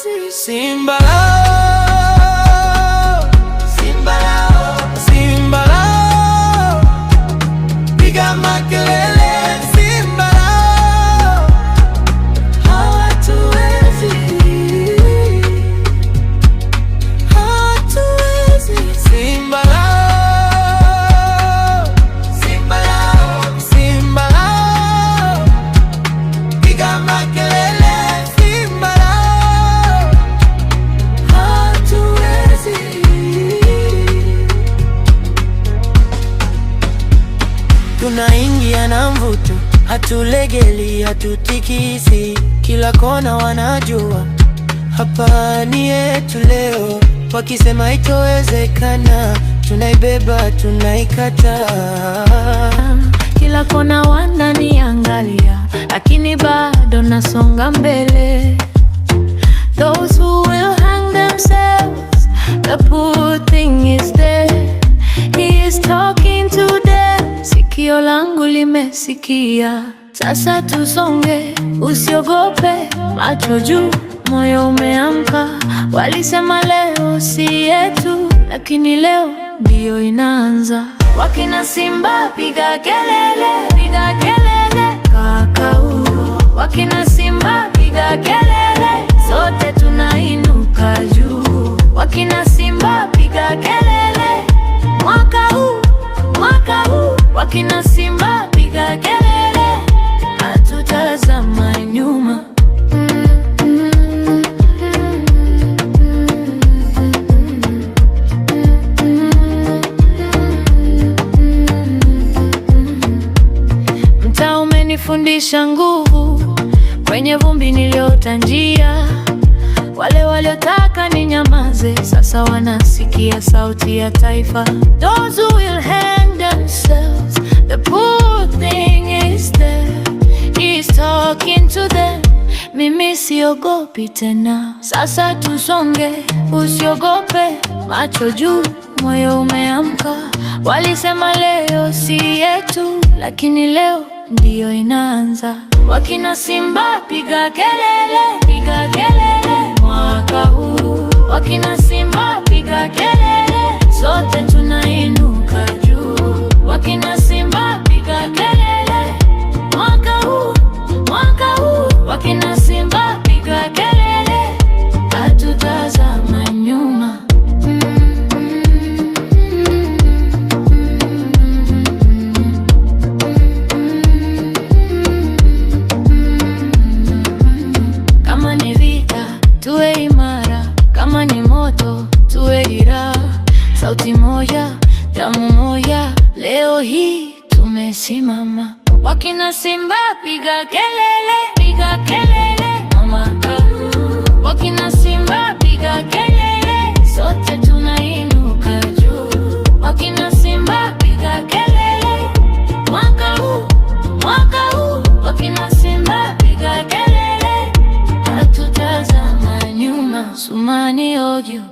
hatuwezi. Simba lao, Simba lao, Simba lao, piga makelele, Simba lao, hawatuwezi, hawatuwezi. Simba lao, Simba lao, Simba lao, piga makelele, Simba lao, hawatuwezi. Tunaingia na mvuto, hatulegeli, hatutikisi, kila kona wanajua hapa ni yetu leo. Wakisema itowezekana, tunaibeba, tunaikataa. Kila kona wananiangalia, lakini bado nasonga mbele. Those who will hang themselves, the poor thing is there. He is talking to them, sikio langu limesikia. Sasa tusonge, usiogope, macho juu, moyo umeamka. Walisema leo si yetu, lakini leo ndio inaanza. Wakina Simba piga kelele, piga kelele, kakau. Wakina Simba piga kelele, sote tunainuka juu. Wakina Simba piga kelele, mwaka huu, mwaka huu. Wakina Simba piga kelele, hatutazama nyuma. Mtaa umenifundisha nguvu, kwenye vumbi niliota njia. Wale waliotaka ninyamaze, sasa wanasikia sauti ya taifa. Those who will hang themselves, the poor thing is there. He is talking to them. Mimi siogopi tena, sasa tusonge, usiogope, macho juu, moyo umeamka. Walisema leo si yetu, lakini leo ndio inaanza. Wakina Simba piga kelele, piga kelele, mwaka huu. Wakina Simba piga kelele, sote tunainuka juu. Wakina Simba piga kelele, mwaka huu, mwaka huu. Wakina Simba piga kelele, hatutazama nyuma. Kama ni vita, tuwe imara. Kama ni moto, tuwe dira. Sauti moja, damu moja, leo hii tumesimama. Wakina Simba piga kelele, piga kelele, mwaka huu. Wakina Simba piga kelele, sote tunainuka juu. Wakina Simba piga kelele, mwaka huu, mwaka huu. Wakina Simba piga kelele, hatutazama nyuma. Sumani Audio.